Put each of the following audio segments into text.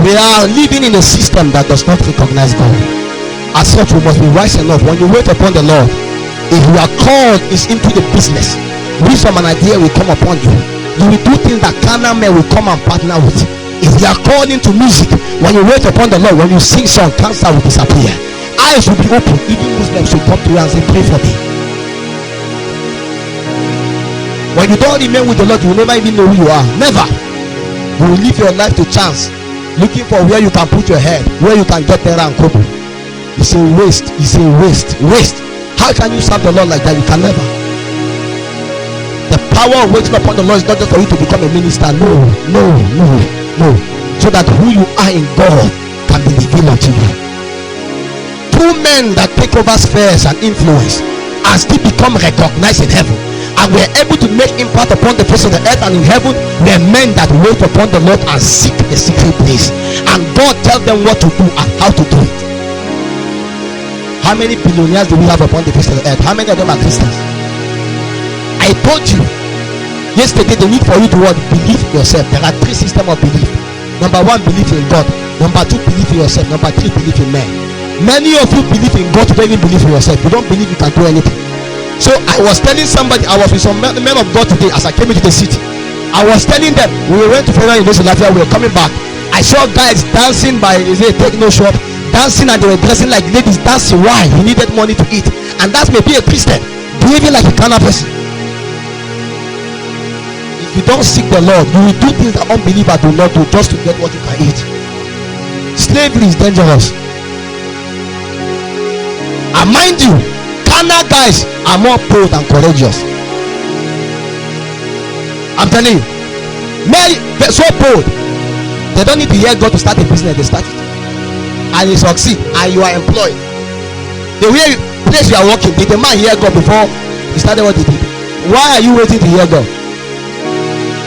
We are living in a system that does not recognize God. As such, we must be wise enough. When you wait upon the Lord, if you are called is into the business, wisdom and idea will come upon you. You will do things that carnal men will come and partner with. If you are called into music, when you wait upon the Lord, when you sing song, cancer will disappear. Eyes will be open. Even Muslims will come to you and say, pray for me. When you don't remain with the Lord, you will never even know who you are. Never. You will live your life to chance, looking for where you can put your head, where you can get there and kobo. It's a waste. It's a waste. How can you serve the Lord like that? You can never. The power of waiting upon the Lord is not just for you to become a minister. No. So that who you are in God can be revealed unto you. Two men that take over spheres and influence and still become recognized in heaven, and were able to make impact upon the face of the earth and in heaven, were men that wait upon the Lord and seek the secret place, and God tells them what to do and how to do it. How many billionaires do we have upon the face of the earth? How many of them are Christians? I told you yesterday, the need for you to believe in yourself. There are three systems of belief. Number one, believe in God. Number two, believe in yourself. Number three, believe in men. Many of you believe in God, you don't even believe in yourself. You don't believe you can do anything. So I was telling somebody, I was with some men of God today as I came into the city. I was telling them, we went to Federal University of Lafia, we were coming back. I saw guys dancing by a techno shop, dancing, and they were dressing like ladies dancing. Why? He needed money to eat. And that's maybe a Christian behaving like a carnal person. If you don't seek the Lord, you will do things that unbelievers do not do just to get what you can eat. Slavery is dangerous. And mind you, carnal guys are more bold and courageous. I'm telling you, men so bold, they don't need to hear God to start a business. They start it, and you succeed, and you are employed. The way place you are working, did the man hear God before he started what he did? Why are you waiting to hear God?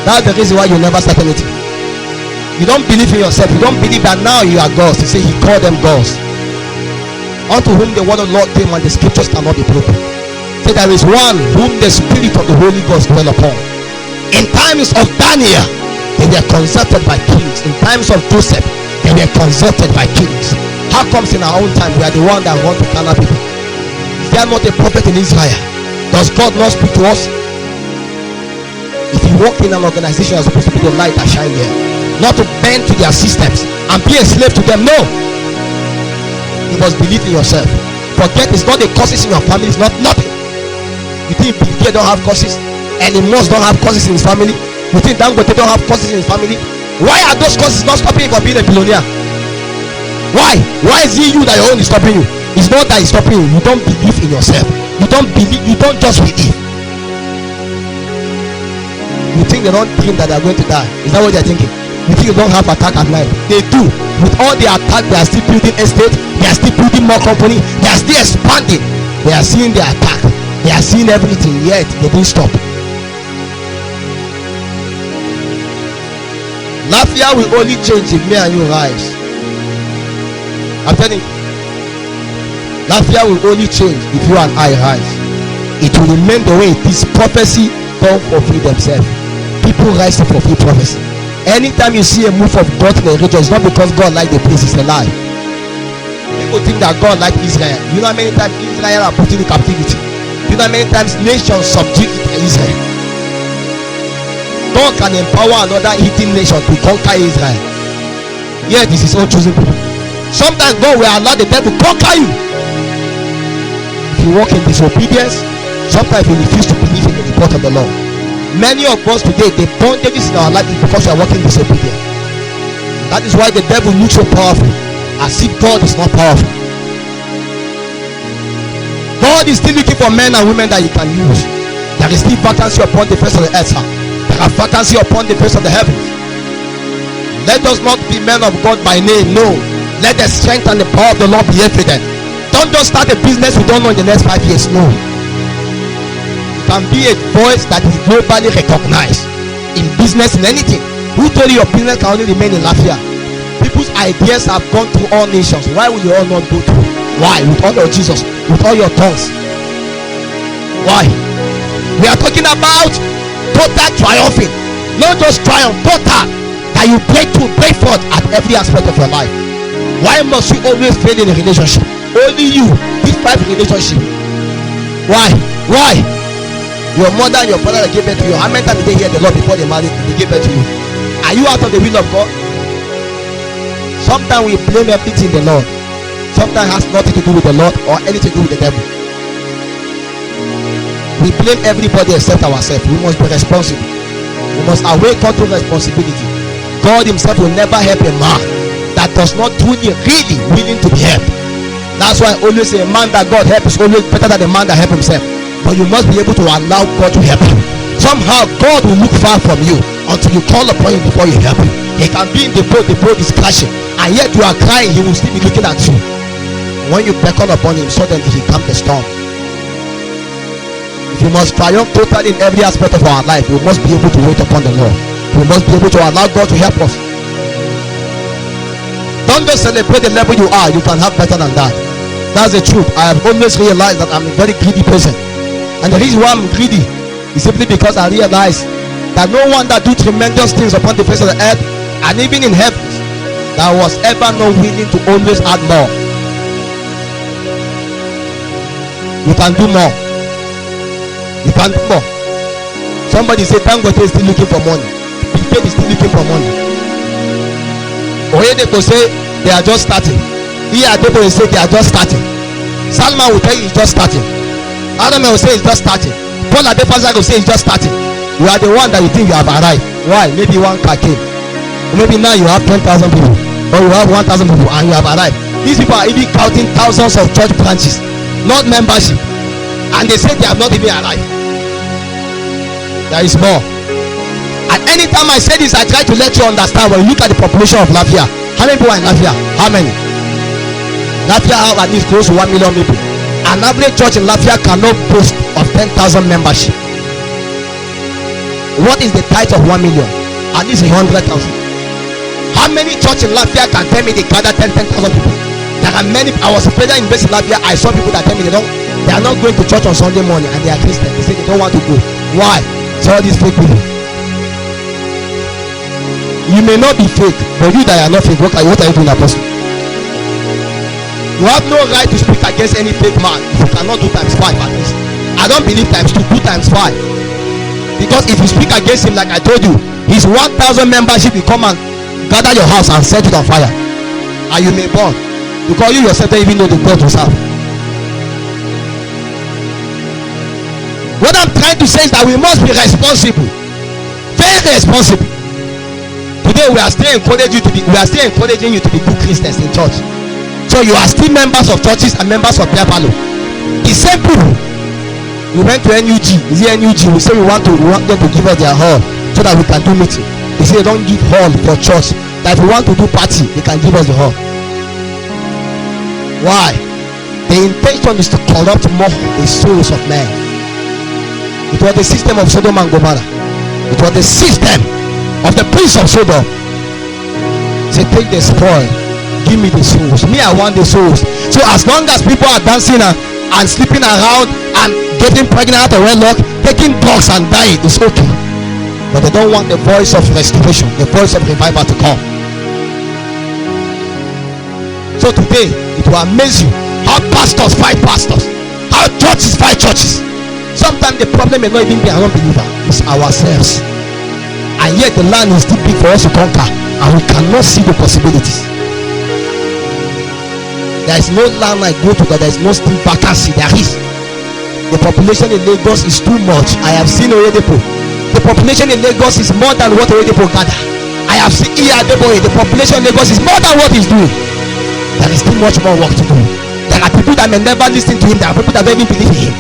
That's the reason why you never start anything. You don't believe in yourself. You don't believe that now you are gods. You say he called them gods, unto whom the word of the Lord came, and the scriptures cannot be broken. Say there is one whom the spirit of the Holy Ghost dwell upon. In times of Daniel, they were consulted by kings. In times of Joseph, they were consulted by kings. How comes in our own time we are the one that want to carnal people? Is there not a prophet in Israel? Does God not speak to us? If you work in an organization, you're supposed to be the light that shine there, not to bend to their systems and be a slave to them. No, you must believe in yourself. Forget it's not the causes in your family. It's not nothing. You think Bill don't have causes? Elon Musk don't have causes in his family? You think Dangote don't have causes in his family? Why are those causes not stopping you from being a billionaire? Why is it you that your own is stopping you? It's not that it's stopping you. You don't believe in yourself. You don't just believe. You think they don't dream that they are going to die? Is that what they are thinking? You think they don't have attack at night? They do. With all the attack, they are still building estate. They are still building more company. They are still expanding. They are seeing the attack. They are seeing everything, yet they didn't stop. Lafia will only change if me and you rise. I'm telling you, Lafia will only change if you and I rise. It will remain the way it is. Prophecy don't fulfill themselves. People rise to fulfill prophecy. Anytime you see a move of God in a region, it's not because God likes the place, it's a lie. People think that God likes Israel. You know how many times Israel are put in captivity? You know how many times nations subdue Israel? God can empower another eating nation to conquer Israel. Yeah, this is all chosen people. Sometimes God will allow the devil to conquer you. If you walk in disobedience, sometimes you refuse to believe in the report of the Lord. Many of us today, the bondages in our life is because we are walking disobedient. That is why the devil looks so powerful, as if God is not powerful. God is still looking for men and women that he can use. There is still vacancy upon the face of the earth. There are vacancy upon the face of the heavens. Let us not be men of God by name. No, let the strength and the power of the Lord be evident. Don't just start a business we don't know in the next 5 years. No, you can be a voice that is globally recognized in business, in anything. Who told you your business can only remain in Lafia? People's ideas have gone through all nations. Why will you all not go through? Why? With all your Jesus, with all your tongues. Why? We are talking about total triumphing, not just triumph, total. that you break forth at every aspect of your life. Why must you always fail in a relationship? Only you, these 5 relationships. Why? Your mother and your father that gave birth to you, how many times did they hear the Lord before they married? They gave birth to you. Are you out of the will of God? Sometimes we blame everything in the Lord. Sometimes it has nothing to do with the Lord or anything to do with the devil. We blame everybody except ourselves. We must be responsible. We must awaken to responsibility. God himself will never help a man that does not truly, really willing to be helped. That's why I always say a man that God helps is always better than a man that helps himself. But you must be able to allow God to help you. Somehow God will look far from you until you call upon him before you help him. He can be in the boat is crashing, and yet you are crying, he will still be looking at you. When you beckon upon him, suddenly he calms the storm. If you must triumph totally in every aspect of our life, we must be able to wait upon the Lord. We must be able to allow God to help us. Don't just celebrate the level you are. You can have better than that. That's the truth. I have always realized that I'm a very greedy person, and the reason why I'm greedy is simply because I realize that no one that do tremendous things upon the face of the earth and even in heaven that was ever not willing to always add more. You can do more. You can do more. Somebody say Dangote is still looking for money. Big Faith is still looking for money. Oyedepo say they are just starting. Adepo will say they are just starting. Salman will tell you it's just starting. Adam will say it's just starting. Paul Adepaza will say it's just starting. You are the one that you think you have arrived. Why? Maybe one car came. Maybe now you have 10,000 people, or you have 1,000 people, and you have arrived. These people are even counting thousands of church branches, not membership, and they say they have not even arrived. There is more. And anytime I say this, I try to let you understand. When you look at the population of Lafia, how many people are in Lafia? How many? Lafia have at least close to 1 million people. An average church in Lafia cannot boast of 10,000 membership. What is the tithe of 1 million? At least 100,000. How many church in Lafia can tell me they gather 10,000 people? There are many. I was a prayer in Lafia. I saw people that tell me they are not going to church on Sunday morning, and they are Christians. They say they don't want to go. Why? It's all these fake people. You may not be fake, but you that are not fake, what are you doing, apostle? You have no right to speak against any fake man. You cannot do times 5 at least. I don't believe times 2, do times 5. Because if you speak against him, like I told you, his 1,000 membership will come and gather your house and set it on fire, and you may burn, because you yourself don't even know the God you serve. What I'm trying to say is that we must be responsible, very responsible. Today we are still encouraging you to be good Christians in church. So you are still members of churches and members of prayer palo. The same people. We went to NUG. Is it NUG? We say we want them to give us their hall so that we can do meeting. They say they don't give hall for church. That if we want to do party, they can give us the hall. Why? The intention is to corrupt more the souls of men. It was the system of Sodom and Gomorrah. It was the system of the prince of Sodom. Say, take the spoil, give me the souls. Me, I want the souls. So as long as people are dancing and sleeping around and getting pregnant out of wedlock, taking drugs and dying, it's okay. But they don't want the voice of restoration, the voice of revival to come. So today, it will amaze you how pastors fight pastors, how churches fight churches. Sometimes the problem may not even be an unbeliever, it's ourselves. And yet the land is too big for us to conquer, and we cannot see the possibilities. There is no land I go to that there is no still vacancy. There is. The population in Lagos is too much. I have seen Oyedepo. The population in Lagos is more than what Oyedepo gather. I have seen Adepo. The population in Lagos is more than what he's doing. There is too much more work to do. There are people that may never listen to him. There are people that don't even believe in him.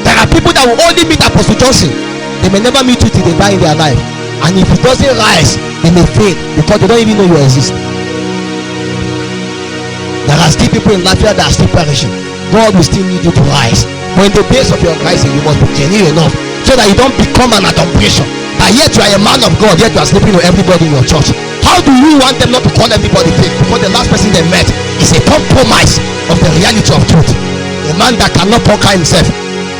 There are people that will only meet Apostle Johnson. They may never meet you till they die in their life. And if it doesn't rise, they may fail because they don't even know you exist. There are still people in Lafia that are still perishing. God will still need you to rise. But in the days of your rising, you must be genuine enough so that you don't become an adumbration. That yet you are a man of God, yet you are sleeping with everybody in your church. How do you want them not to call everybody fake? Because the last person they met is a compromise of the reality of truth. A man that cannot conquer himself.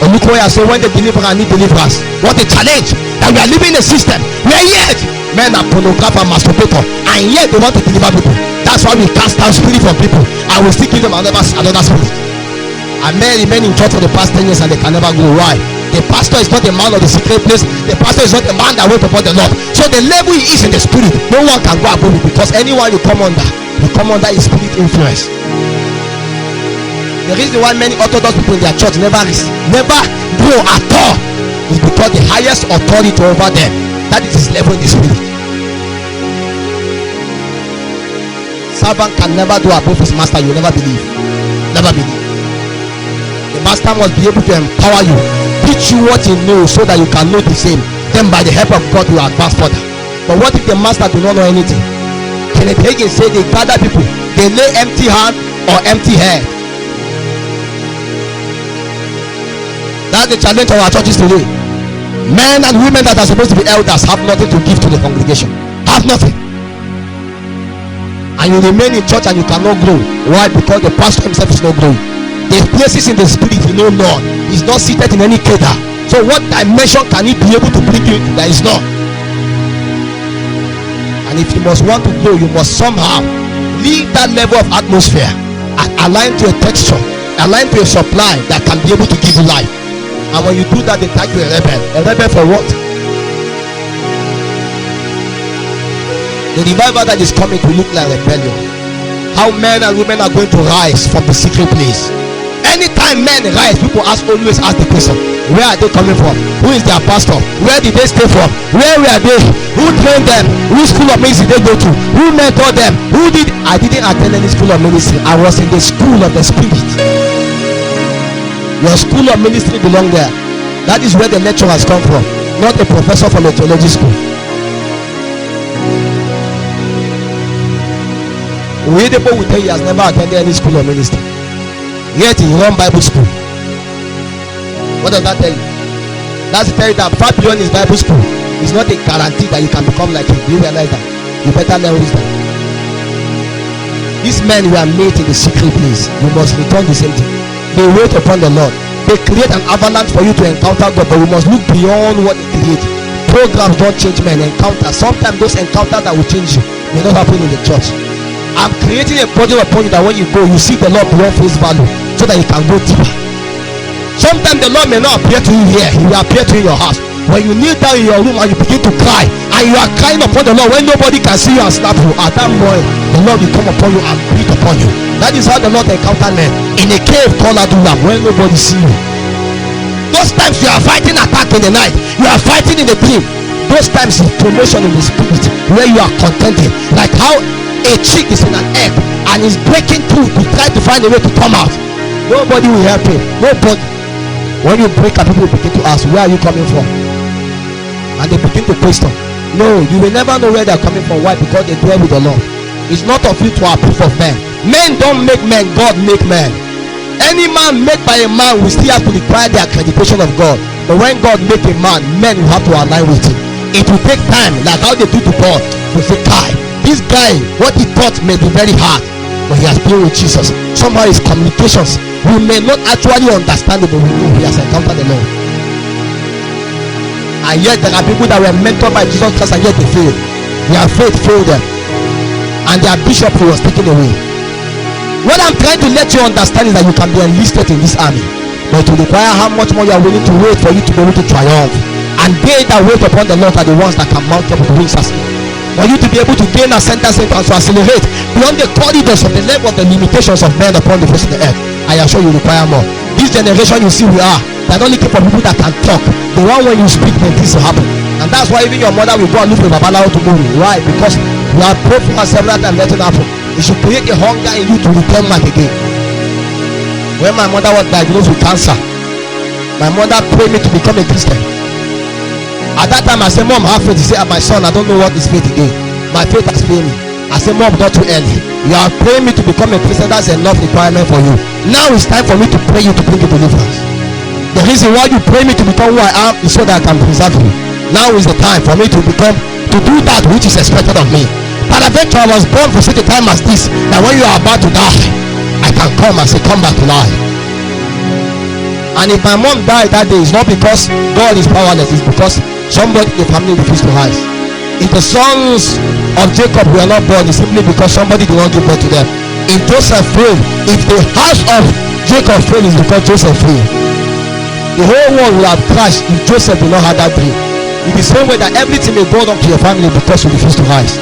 And look where I say when the deliverer need deliverance. What a challenge that we are living in a system where yet men are pornographer, masturbator, and yet they want to deliver people. That's why we cast out spirit from people and we still give them another spirit. And men remain in church for the past 10 years and they can never go. Why? The pastor is not a man of the secret place. The pastor is not a man that waits upon the Lord. So the level he is in the spirit, no one can go above it, because anyone you come under his spirit influence. The reason why many Orthodox people in their church never grow at all is because the highest authority over them, that is his level in the spirit. Servant can never do above his master. You never believe. Never believe. The master must be able to empower you, teach you what he knows so that you can know the same. Then by the help of God you advance further. But what if the master do not know anything? Kenneth Hagin said they gather people, they lay empty hand or empty head. That's the challenge of our churches today. Men and women that are supposed to be elders have nothing to give to the congregation. Have nothing. And you remain in church and you cannot grow. Why? Because the pastor himself is not growing. There's places in the spirit you know Lord. He's not seated in any cater. So what dimension can he be able to bring you into? There is none. And if you must want to grow, you must somehow leave that level of atmosphere and align to a texture, align to a supply that can be able to give you life. And when you do that, they tag you a rebel. A rebel for what? The revival that is coming to look like rebellion. How men and women are going to rise from the secret place. Anytime men rise, people always ask the question, where are they coming from? Who is their pastor? Where did they stay from? Where were they? Who trained them? Which school of ministry did they go to? Who mentored them? I didn't attend any school of ministry. I was in the school of the spirit. Your school of ministry belongs there. That is where the lecturers come from, not a professor from a theology school. Oyedepo will tell you he has never attended any school of ministry, yet he run Bible school. What does that tell you? That's to tell you that far beyond his Bible school is not a guarantee that you can become like him. Do you realize that? You better learn wisdom. These men were made in the secret place. You must return the same thing. They wait upon the Lord. They create an avalanche for you to encounter God, but we must look beyond what they create. Programs don't change men. Encounters, sometimes those encounters that will change you may not happen in the church. I'm creating a project upon you that when you go, you see the Lord beyond face value, so that you can go deeper. Sometimes the Lord may not appear to you here, he will appear to you in your house. When you kneel down in your room and you begin to cry, and you are crying upon the Lord when nobody can see you and slap you, at that moment the Lord will come upon you and breathe upon you. That is how the Lord encountered men in a cave called Auditorium when nobody see you. Those times you are fighting attack in the night, you are fighting in the dream. Those times is promotion in the spirit, where you are contented. Like how a chick is in an egg and is breaking through to try to find a way to come out. Nobody will help him. Nobody. When you break up, people begin to ask, where are you coming from? And they begin to question. No, you will never know where they are coming from. Why? Because they dwell with the Lord. It's not of you to approve of men. Men don't make men, God make men. Any man made by a man will still have to require the accreditation of God. But when God make a man, men will have to align with him. It will take time, like how they do to Paul, to say, Kai, this guy, what he thought may be very hard, but he has been with Jesus. Somehow his communications, we may not actually understand it, but we know he has encountered the Lord. And yet there are people that were mentored by Jesus Christ and yet they failed. Their faith failed them, and their bishop was taken away. What I'm trying to let you understand is that you can be enlisted in this army, but it will require how much more you are willing to wait for you to be able to triumph. And they that wait upon the Lord are the ones that can mount up with wings as eagles. For you to be able to gain ascendance and to accelerate beyond the corridors of the level of the limitations of men upon the face of the earth, I assure you require more. This generation you see we are, they're not looking for people that can talk. The one when you speak, then things will happen. And that's why even your mother will go and look for Babalawo to go with. Why? Because you have prayed for her several times, let it happen. It should create a hunger in you to return back again. When my mother was diagnosed with cancer, my mother prayed me to become a Christian. At that time I said, Mom, have faith. She said, my son, I don't know what is faith again. My faith has failed me. I said, Mom, not too early. You are praying me to become a Christian. That's enough requirement for you. Now it's time for me to pray you to bring you deliverance. The reason why you pray me to become who I am is so that I can preserve you. Now is the time for me to do that which is expected of me. Peradventure I was born for such a time as this, that when you are about to die, I can come and say, come back to life. And if my mom died that day, it's not because God is powerless, it's because somebody in the family refused to rise. If the sons of Jacob were not born, it's simply because somebody did not give birth to them. If Joseph failed, if the house of Jacob failed, it's because Joseph failed. The whole world will have crashed if Joseph did not have that dream. In the same way that everything may go on to your family because you refuse to rise.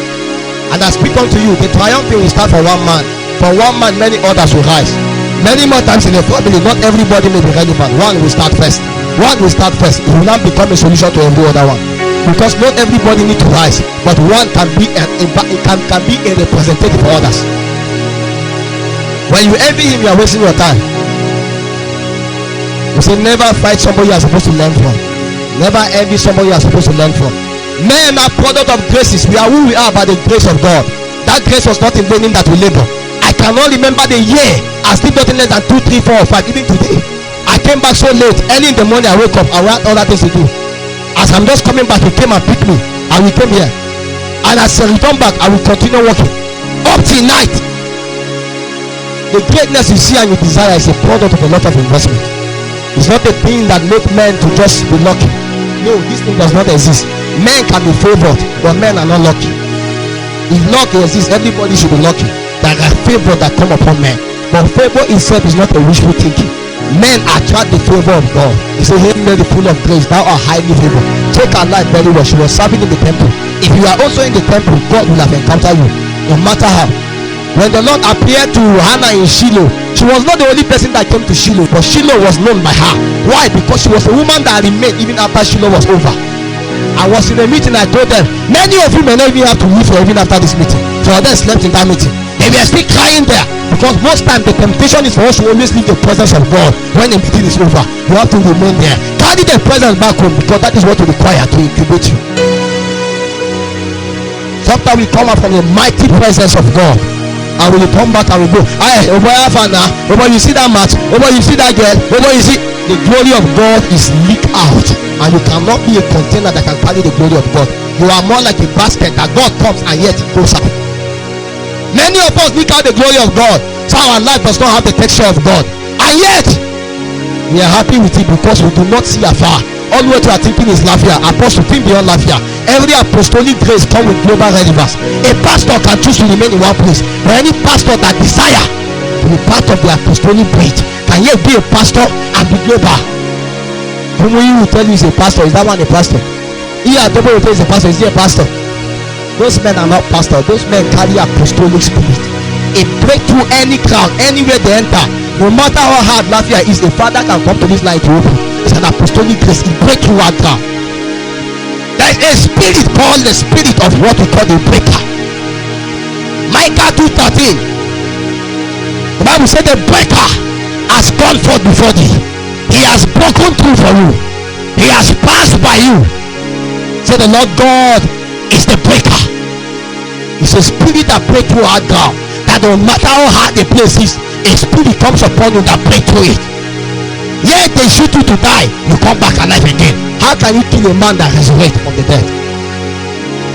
And I speak unto you, the triumphing will start from one man. From one man, many others will rise. Many more times in a family, not everybody may be relevant. One will start first. One will start first. It will not become a solution to every other one. Because not everybody needs to rise, but one can be a representative for others. When you envy him, you are wasting your time. You say never fight somebody you are supposed to learn from. Never envy somebody you are supposed to learn from. Men are product of graces. We are who we are by the grace of God. That grace was not in vain that we labor. I cannot remember the year. I still nothing less than 2, 3, 4, or 5. Even today, I came back so late. Early in the morning, I woke up. I had other things to do. As I'm just coming back, he came and picked me, and we came here. And as I return back, I will continue working up till night. The greatness you see and you desire is a product of a lot of investment. It's not a thing that makes men to just be lucky. No, this thing does not exist. Men can be favored, but men are not lucky. If luck exists, everybody should be lucky. There are favor that come upon men, but favor itself is not a wishful thinking. Men attract the favor of God. He said, "Hail Mary, full of grace, thou art highly favored." Take her life very well. She was serving in the temple. If you are also in the temple, God will have encountered you, no matter how. When the Lord appeared to Hannah in Shiloh, she was not the only person that came to Shiloh, but Shiloh was known by her. Why? Because she was a woman that remained even after Shiloh was over. I was in a meeting. I told them, many of you may not even have to leave for even after this meeting. So they slept in that meeting. They were still crying there, because most times the temptation is for us to always leave the presence of God when the meeting is over. You have to remain there. Carry the presence back home, because that is what we require to incubate you. Sometimes we come out from the mighty presence of God, and we will come back and we go, "Hey, over you see that mat? Over you see that girl? Over you see." The glory of God is leaked out, and you cannot be a container that can carry the glory of God. You are more like a basket that God comes and yet it goes out. Many of us leak out the glory of God, so our life does not have the texture of God, and yet we are happy with it because we do not see afar. All what we are thinking is Lafia. Apostle, think beyond Lafia. Every apostolic grace comes with global relevance. A pastor can choose to remain in one place, but any pastor that desire to be part of the apostolic breed can yet be a pastor and be global. Who will tell you is a pastor? Is that one a pastor? Here, people will tell you is a pastor. Is he a pastor? Those men are not pastors. Those men carry apostolic spirit. It breaks through any crowd, anywhere they enter. No matter how hard Lafia is, the father can come to this line to open. It's an apostolic grace. It breaks through that crowd. There is a spirit called the spirit of what we call the breaker. Micah 2:13. The Bible said the breaker has gone forth before thee. He has broken through for you. He has passed by you. Say the Lord God is the breaker. It's a spirit that breaks through hard ground. That no matter how hard the place is, a spirit comes upon you that breaks through it. Yet they shoot you to die, you come back alive again. How can you kill a man that resurrects from the dead?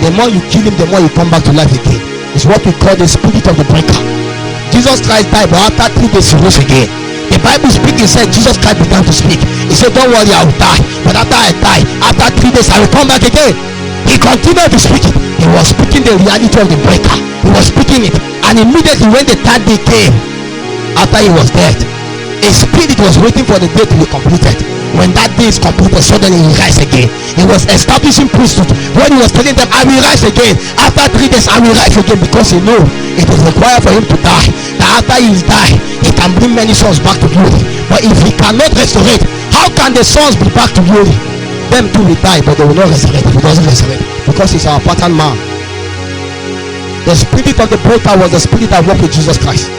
The more you kill him, the more you come back to life again. It's what we call the spirit of the breaker. Jesus Christ died, but after 3 days he rose again. The Bible speaking said Jesus Christ began to speak. He said, "Don't worry, I will die, but after I die, after 3 days I will come back again." He continued to speak it. He was speaking the reality of the breaker. He was speaking it, and immediately when the 3rd day came, after he was dead, a spirit was waiting for the day to be completed. When that day is completed, suddenly he rise again. He was establishing priesthood. When he was telling them, "I will rise again. After 3 days, I will rise again," because he knew it is required for him to die. That after he is died, he can bring many sons back to glory. But if he cannot resurrect, how can the sons be back to glory? Them too will die, but they will not resurrect. He doesn't resurrect because he's our pattern man. The spirit of the breaker was the spirit that worked with Jesus Christ.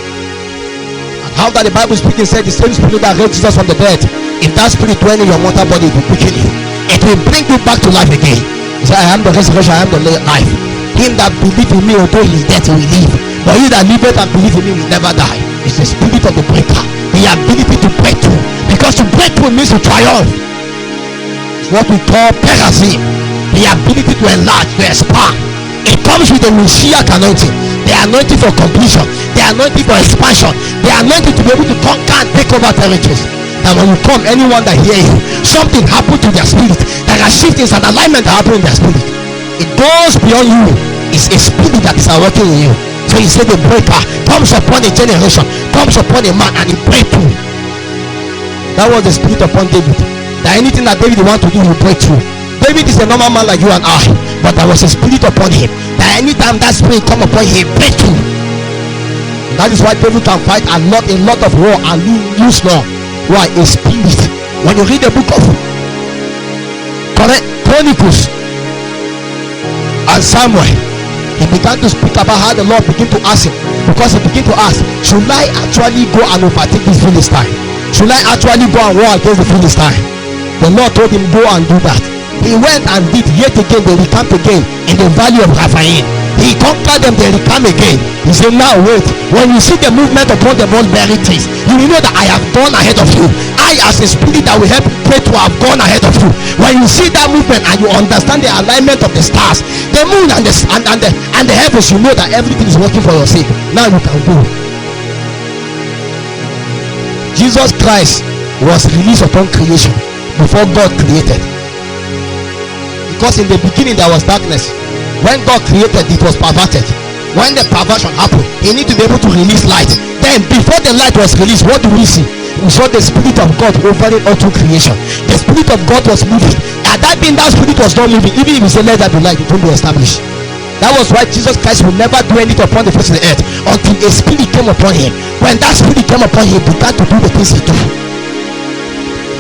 And how that the Bible speaking said, the same spirit that raised Jesus from the dead, if that spirit went in your mortal body, it will quicken you. It will bring you back to life again. He said, "I am the resurrection, I am the life. Him that believe in me, although he is dead, he will live. But he that liveth and believe in me will never die." It's the spirit of the breaker. The ability to break through. Because to break through means to triumph. It's what we call perazim. The ability to enlarge, to expand. It comes with the Messiah anointing. The anointing for completion. The anointing for expansion. The anointing to be able to conquer and take over territories. that when you come, anyone that hear you, something happened to their spirit. There are shiftings and alignment that happen in their spirit. It goes beyond you. It's a spirit that is working in you. So he said the breaker comes upon a generation, comes upon a man, and he breaks through. That was the spirit upon David. That anything that David want to do, he break through. David is a normal man like you and I, but there was a spirit upon him. That anytime that spirit come upon him, he break through. That is why David can fight a lot of war and lose law. Why? A spirit. When you read the book of Chronicles and Samuel, he began to speak about how the Lord began to ask him, because he began to ask, should I actually go and overtake this Philistine? Should I actually go and war against the Philistine? The Lord told him, go and do that. He went and did. Yet again they recamped again in the valley of Rephaim. He conquered them, they recamp again. He said, now wait, when you see the movement upon the mulberry trees, you will know that I have gone ahead of you. I, as a spirit that will help you pray, to have gone ahead of you. When you see that movement and you understand the alignment of the stars, the moon and the heavens, you know that everything is working for your sake. Now you can go. Jesus Christ was released upon creation before God created. Because in the beginning there was darkness. When God created, it was perverted. When the perversion happened, he needed to be able to release light. Then before the light was released, what do we see? We saw the spirit of God hovering all through creation. The spirit of God was moving. At that time, that spirit was not moving. Even if he said let there be light, it won't be established. That was why Jesus Christ will never do anything upon the face of the earth until a spirit came upon him. When that spirit came upon him, he began to do the things he do.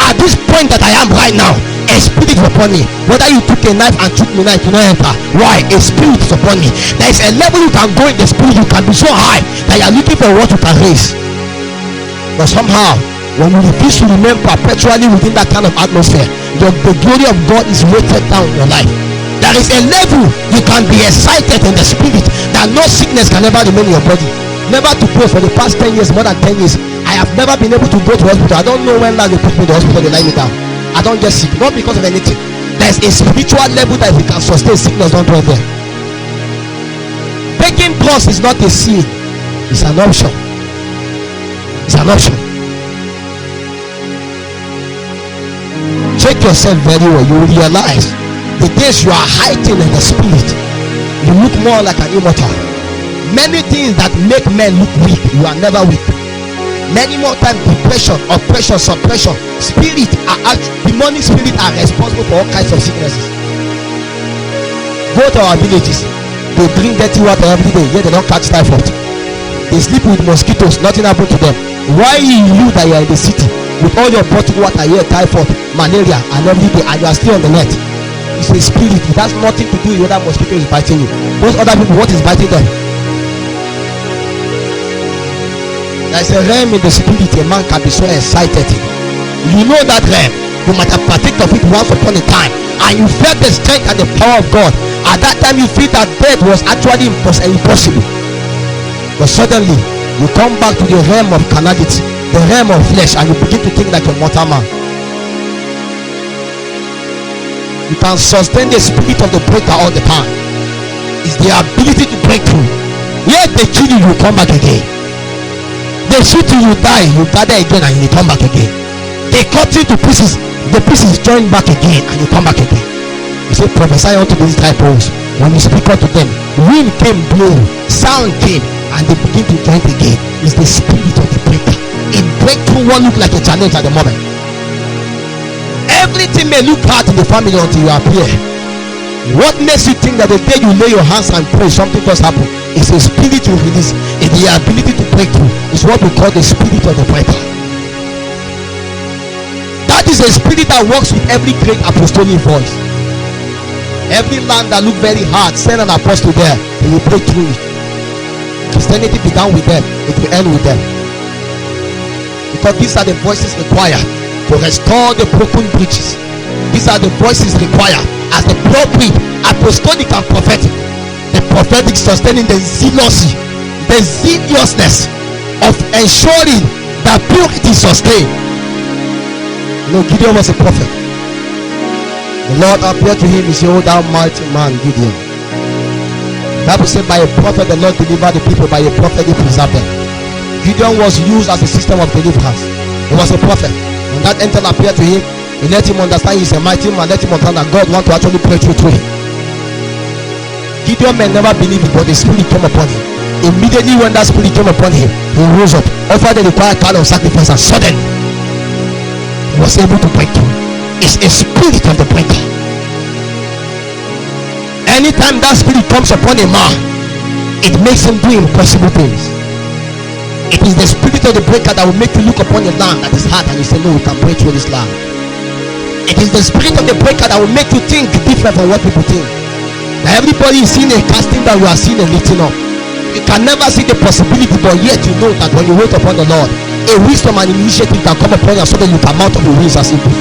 At this point that I am right now, a spirit is upon me. Whether you took a knife and took me knife, you not enter. Why? A spirit is upon me. There is a level you can go in the spirit. You can be so high that you are looking for what you can raise. But somehow, when you refuse to remain perpetually within that kind of atmosphere, the glory of God is weighted down in your life. There is a level you can be excited in the spirit that no sickness can ever remain in your body. Never to pray for the past 10 years, more than 10 years. I have never been able to go to hospital. I don't know when last they put me in the hospital, they lie me down. I don't get sick, not because of anything. There's a spiritual level that if you can sustain sickness, don't dwell there. Taking drugs is not a sin, it's an option. It's an option. Check yourself very well. You will realize the days you are hiding in the spirit, you look more like an immortal. Many things that make men look weak, you are never weak. Many more times, depression, oppression, suppression, spirit are demonic spirit are responsible for all kinds of sicknesses. Go to our villages, they drink dirty water every day, yet they don't catch typhoid. They sleep with mosquitoes, nothing happened to them. Why you that you are in the city with all your bottled water here, typhoid, malaria, and every day, and you are still on the net? It's a spirit. It has nothing to do with whether mosquito is biting you. Those other people, what is biting them? There is a realm in the spirit a man can be so excited in. You know that realm. You might have partaken of it once upon a time, and you felt the strength and the power of God. At that time, you feel that death was actually impossible. But suddenly, you come back to the realm of carnality, the realm of flesh, and you begin to think like a mortal man. You can sustain the spirit of the breaker all the time. It's the ability to break through. Yet they kill you, you come back again. They shoot you, you die, you gather again, and you come back again. They cut you to pieces, the pieces join back again, and you come back again. You say, prophesy unto these dry bones. When you speak unto them, wind came, blow, sound came, and they begin to join again. It's the spirit of the breaker. A breakthrough won't look like a challenge at the moment. Everything may look hard in the family until you appear. What makes you think that the day you lay your hands and pray, something does happen? It's a spirit you release. It's the ability to break through. It's what we call the spirit of the breaker. That is a spirit that works with every great apostolic voice. Every land that look very hard, send an apostle there, he will break through it. Christianity began with them, it will end with them. Because these are the voices required to restore the broken bridges. These are the voices required as the pulpit, apostolic and prophetic. The prophetic sustaining the zealousy, the zealousness of ensuring that purity is sustained. You know, Gideon was a prophet. The Lord appeared to him and said, "Oh thou mighty man, Gideon." The Bible said, by a prophet the Lord delivered the people, by a prophet he preserved them. Gideon was used as a system of deliverance. He was a prophet. When that angel appeared to him, he let him understand he's a mighty man, let him understand that God wants to actually pray through him. Gideon may never believe it, but the spirit came upon him. Immediately when that spirit came upon him, he rose up, offered the required kind of sacrifice, and suddenly he was able to break through. It's a spirit of the breaker. Anytime that spirit comes upon a man, it makes him do impossible things. It is the spirit of the breaker that will make you look upon a land that is hard and you say, no, we can break through this land. It is the spirit of the breaker that will make you think different from what people think. Now everybody is seeing a casting down, you are seeing a lifting up. You can never see the possibility, but yet you know that when you wait upon the Lord, a wisdom and initiative can come upon you so that you can mount up the wings as simple.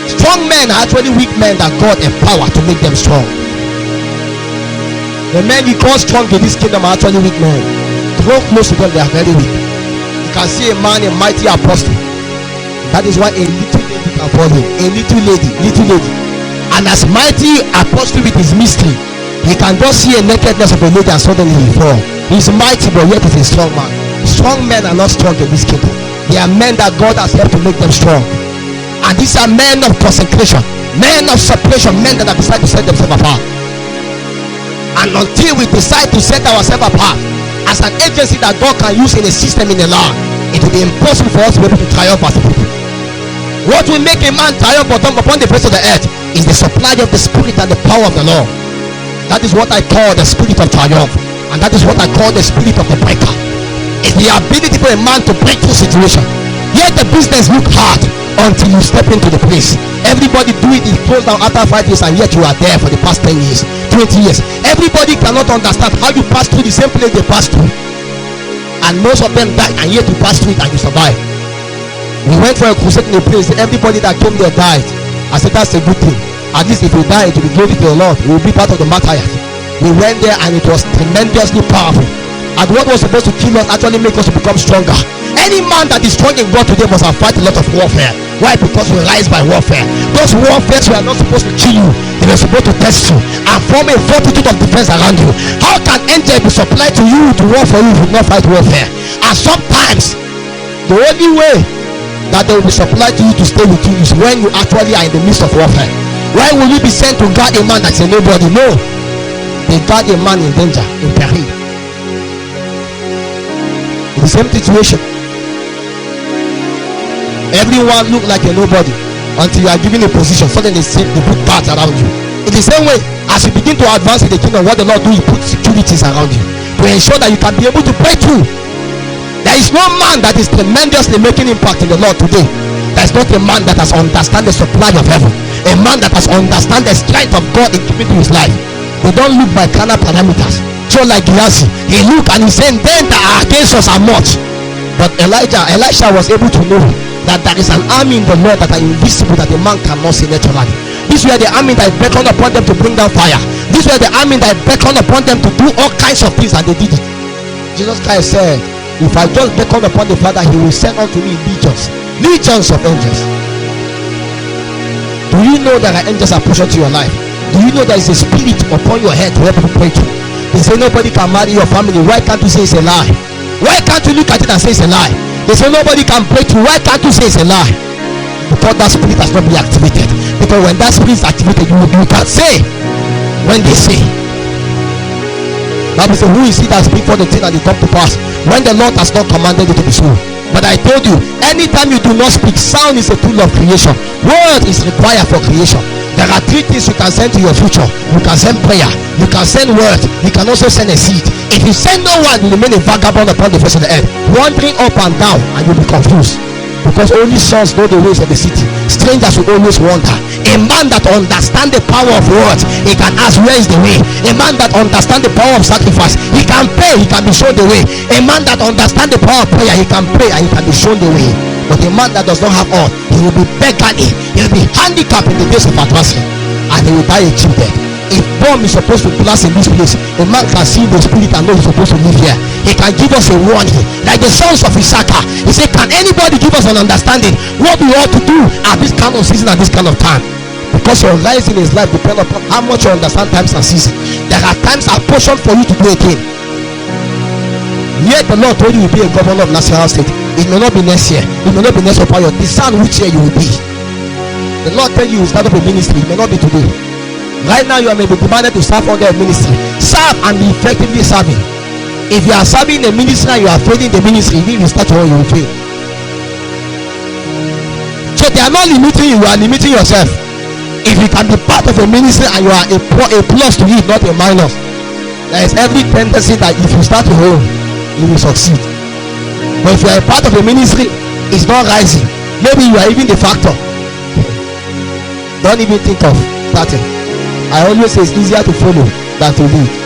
Strong men are actually weak men that God empowered to make them strong. The men you call strong in this kingdom are actually weak men. Draw close to them, they are very weak. You can see a man, a mighty apostle. That is why a little lady can follow him. A little lady. And as mighty apostle with his mystery, he can just see a nakedness of a lady and suddenly he fall. He's mighty, but yet he's a strong man. Strong men are not strong in this kingdom. They are men that God has helped to make them strong. And these are men of consecration, men of separation, men that have decided to set themselves apart. And until we decide to set ourselves apart as an agency that God can use in a system in the land, it will be impossible for us to be able to triumph as a people. What will make a man triumph upon the face of the earth is the supply of the spirit and the power of the Lord. That is what I call the spirit of triumph, and that is what I call the spirit of the breaker. It's the ability for a man to break through situation. Yet the business look hard until you step into the place. Everybody do it closed down after 5 years, and yet you are there for the past 10 years, 20 years. Everybody cannot understand how you pass through the same place they pass through, and most of them died, and yet you pass through it and you survive. We went for a crusade in a place, everybody that came there died. I said that's a good thing. At least if we die, it will be glory to the Lord. We will be part of the martyrs. We went there and it was tremendously powerful. And what was supposed to kill us actually make us to become stronger. Any man that is strong in God today must have fight a lot of warfare. Why? Because we rise by warfare. Those warfares were not supposed to kill you. They were supposed to test you and form a fortitude of defense around you. How can angel be supplied to you to war for you if you not fight warfare? And sometimes the only way that they will be supplied to you to stay with you is when you actually are in the midst of warfare. Why will you be sent to guard a man that's a nobody? No, they guard a man in danger, in peril. In the same situation, everyone look like a nobody until you are given a position. Suddenly they put guards around you. In the same way, as you begin to advance in the kingdom, what the Lord do, He put securities around you to ensure that you can be able to break through. There is no man that is tremendously making impact in the Lord today. There is not a man that has understand the supply of heaven, a man that has understand the strength of God in giving to his life. They don't look by carnal parameters. So like Gehazi, he look and he said, then that are against us are much. But Elisha was able to know that there is an army in the Lord that are invisible, that a man cannot see naturally. These were the army that beckoned upon them to bring down fire. These were the army that beckoned upon them to do all kinds of things, and they did it. Jesus Christ said, if I just beckon upon the Father, He will send unto me legions of angels. Do you know that angels are portion to your life? Do you know there is a spirit upon your head to help you pray through? They say nobody can marry your family. Why can't you say it's a lie? Why can't you look at it and say it's a lie? They say nobody can pray through. Why can't you say it's a lie? Because that spirit has not been activated. Because when that spirit is activated, you can say when they say. Bible says, who is he that speak for the thing and it come to pass when the Lord has not commanded it to be so? But I told you, anytime you do not speak, sound is a tool of creation. Word is required for creation. There are 3 things you can send to your future. You can send prayer, you can send word, you can also send a seed. If you send no one, you remain a vagabond upon the face of the earth, wandering up and down, and you'll be confused. Because only sons know the ways of the city. Strangers will always wonder. A man that understands the power of words, he can ask, where is the way? A man that understands the power of sacrifice, he can pray, he can be shown the way. A man that understands the power of prayer, he can pray and he can be shown the way. But a man that does not have all, he will be beggarly, he will be handicapped in the days of adversity, and he will die a cheap death. If bomb is supposed to blast in this place, a man can see the spirit and know he's supposed to live here. He can give us a warning, like the sons of Issachar. He said, can anybody give us an understanding what we ought to do at this kind of season, at this kind of time? Because your life in his life depends upon how much you understand times and seasons. There are times apportioned for you to do a thing. Yet the Lord told you be a governor of Nasarawa state. It may not be next year, it may not be next year. Discern which year you will be. The Lord tell you start up a ministry, it may not be today. Right now you are maybe demanded to serve under a ministry. Serve and be effectively serving. If you are serving the ministry and you are failing the ministry, if you start one, you will fail. So they are not limiting you, you are limiting yourself. If you can be part of a ministry and you are a plus to it, not a minus, there is every tendency that if you start your own, you will succeed. But if you are a part of a ministry, it's not rising. Maybe you are even the factor. Don't even think of starting. I always say it's easier to follow than to lead.